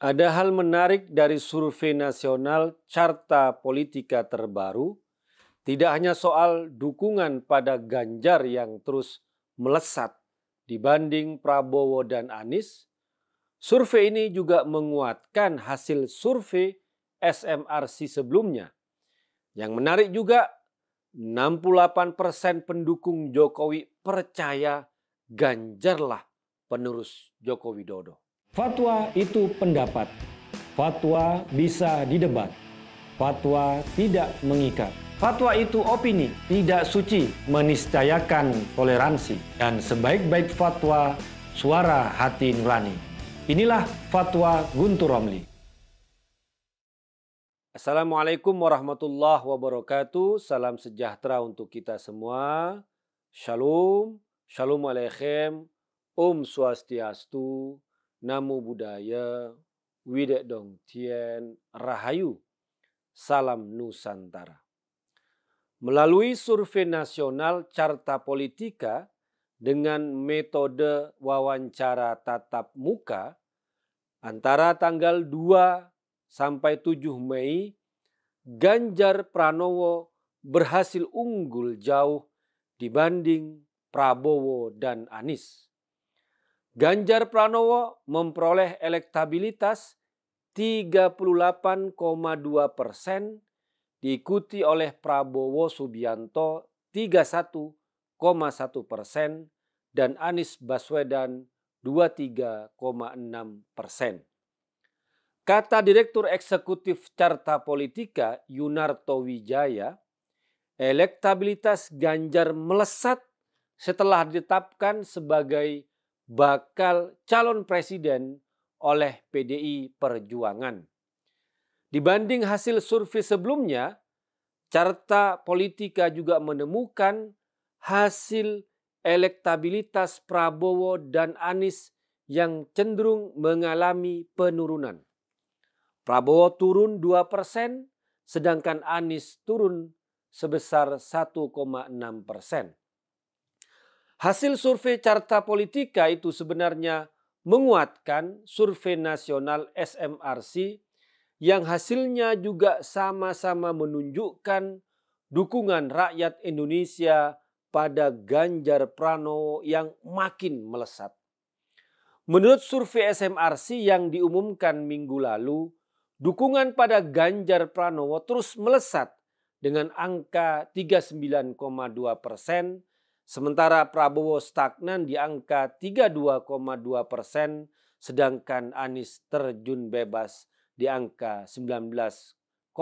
Ada hal menarik dari survei nasional Carta Politika terbaru, tidak hanya soal dukungan pada Ganjar yang terus melesat dibanding Prabowo dan Anies, survei ini juga menguatkan hasil survei SMRC sebelumnya. Yang menarik juga, 68% pendukung Jokowi percaya Ganjarlah penerus Joko Widodo. Fatwa itu pendapat, fatwa bisa didebat, fatwa tidak mengikat. Fatwa itu opini, tidak suci, meniscayakan toleransi. Dan sebaik-baik fatwa, suara hati nurani. Inilah Fatwa Guntur Romli. Assalamualaikum warahmatullahi wabarakatuh. Salam sejahtera untuk kita semua. Shalom, shalom aleichem, Om Swastiastu, Namo Buddhaya, Widek Dong Tien, Rahayu, Salam Nusantara. Melalui survei nasional Carta Politika dengan metode wawancara tatap muka antara tanggal 2 sampai 7 Mei, Ganjar Pranowo berhasil unggul jauh dibanding Prabowo dan Anies. Ganjar Pranowo memperoleh elektabilitas 38,2%, diikuti oleh Prabowo Subianto 31,1% dan Anies Baswedan 23,6%. Kata Direktur Eksekutif Carta Politika Yunarto Wijaya, elektabilitas Ganjar melesat setelah ditetapkan sebagai bakal calon presiden oleh PDI Perjuangan. Dibanding hasil survei sebelumnya, Carta Politika juga menemukan hasil elektabilitas Prabowo dan Anies yang cenderung mengalami penurunan. Prabowo turun 2%, sedangkan Anies turun sebesar 1,6%. Hasil survei Carta Politika itu sebenarnya menguatkan survei nasional SMRC yang hasilnya juga sama-sama menunjukkan dukungan rakyat Indonesia pada Ganjar Pranowo yang makin melesat. Menurut survei SMRC yang diumumkan minggu lalu, dukungan pada Ganjar Pranowo terus melesat dengan angka 39,2%, sementara Prabowo stagnan di angka 32,2%, sedangkan Anies terjun bebas di angka 19,7%.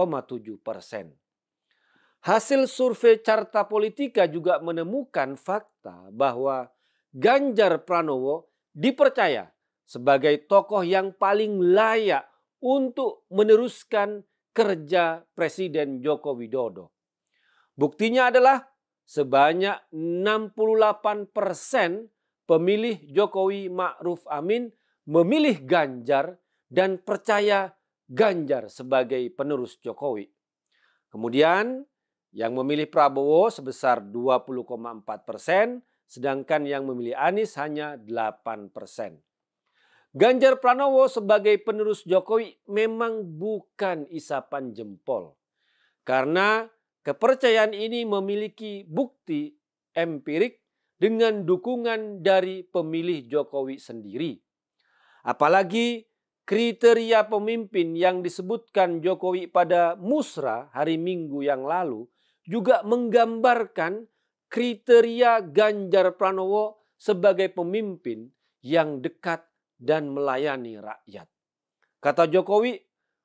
Hasil survei Carta Politika juga menemukan fakta bahwa Ganjar Pranowo dipercaya sebagai tokoh yang paling layak untuk meneruskan kerja Presiden Joko Widodo. Buktinya adalah sebanyak 68% pemilih Jokowi Ma'ruf Amin memilih Ganjar dan percaya Ganjar sebagai penerus Jokowi. Kemudian yang memilih Prabowo sebesar 20,4%, sedangkan yang memilih Anies hanya 8%. Ganjar Pranowo sebagai penerus Jokowi memang bukan isapan jempol. Karena kepercayaan ini memiliki bukti empirik dengan dukungan dari pemilih Jokowi sendiri. Apalagi kriteria pemimpin yang disebutkan Jokowi pada Musra hari Minggu yang lalu juga menggambarkan kriteria Ganjar Pranowo sebagai pemimpin yang dekat dan melayani rakyat. Kata Jokowi,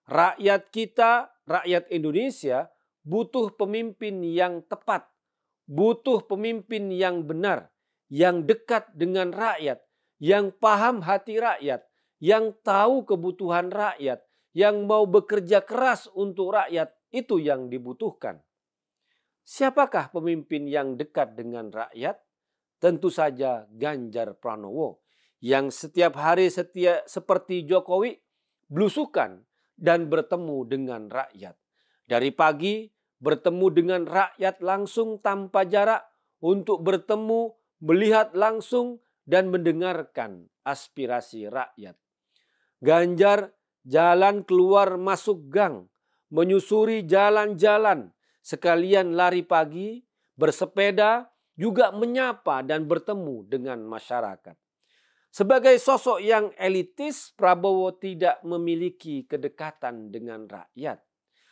rakyat kita, rakyat Indonesia butuh pemimpin yang tepat, butuh pemimpin yang benar, yang dekat dengan rakyat, yang paham hati rakyat, yang tahu kebutuhan rakyat, yang mau bekerja keras untuk rakyat, itu yang dibutuhkan. Siapakah pemimpin yang dekat dengan rakyat? Tentu saja Ganjar Pranowo, yang setiap hari seperti Jokowi belusukan dan bertemu dengan rakyat. Dari pagi bertemu dengan rakyat langsung tanpa jarak untuk bertemu, melihat langsung dan mendengarkan aspirasi rakyat. Ganjar jalan keluar masuk gang, menyusuri jalan-jalan, sekalian lari pagi, bersepeda, juga menyapa dan bertemu dengan masyarakat. Sebagai sosok yang elitis, Prabowo tidak memiliki kedekatan dengan rakyat.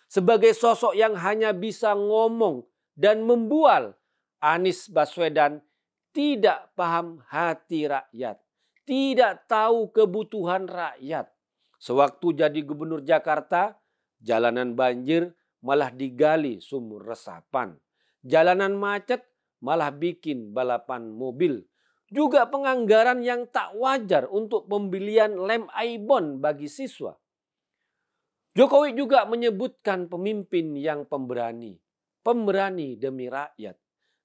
Sebagai sosok yang hanya bisa ngomong dan membual, Anies Baswedan tidak paham hati rakyat, tidak tahu kebutuhan rakyat. Sewaktu jadi gubernur Jakarta, jalanan banjir malah digali sumur resapan. Jalanan macet malah bikin balapan mobil. Juga penganggaran yang tak wajar untuk pembelian lem Aibon bagi siswa. Jokowi juga menyebutkan pemimpin yang pemberani, pemberani demi rakyat.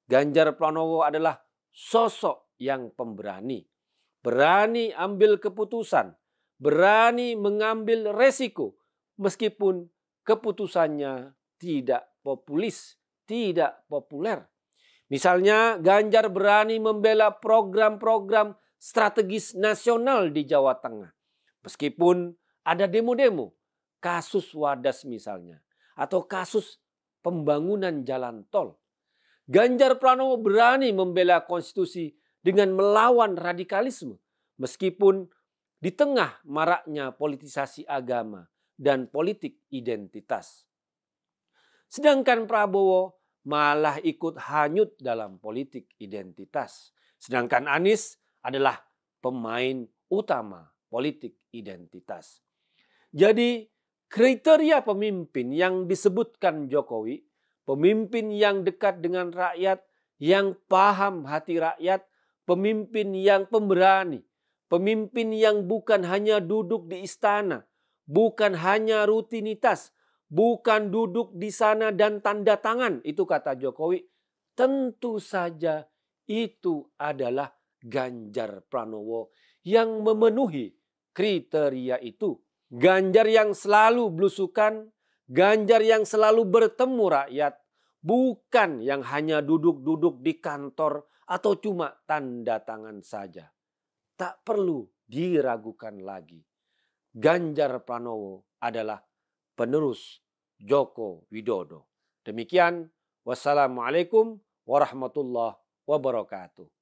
Ganjar Pranowo adalah sosok yang pemberani, berani ambil keputusan, berani mengambil resiko meskipun keputusannya tidak populis, tidak populer. Misalnya Ganjar berani membela program-program strategis nasional di Jawa Tengah. Meskipun ada demo-demo, kasus Wadas misalnya, atau kasus pembangunan jalan tol. Ganjar Pranowo berani membela konstitusi dengan melawan radikalisme. Meskipun di tengah maraknya politisasi agama dan politik identitas. Sedangkan Prabowo malah ikut hanyut dalam politik identitas. Sedangkan Anies adalah pemain utama politik identitas. Jadi kriteria pemimpin yang disebutkan Jokowi, pemimpin yang dekat dengan rakyat, yang paham hati rakyat, pemimpin yang pemberani, pemimpin yang bukan hanya duduk di istana, bukan hanya rutinitas, bukan duduk di sana dan tanda tangan, itu kata Jokowi. Tentu saja itu adalah Ganjar Pranowo yang memenuhi kriteria itu. Ganjar yang selalu belusukan, Ganjar yang selalu bertemu rakyat, bukan yang hanya duduk-duduk di kantor atau cuma tanda tangan saja. Tak perlu diragukan lagi. Ganjar Pranowo adalah penerus Joko Widodo. Demikian, wassalamualaikum warahmatullahi wabarakatuh.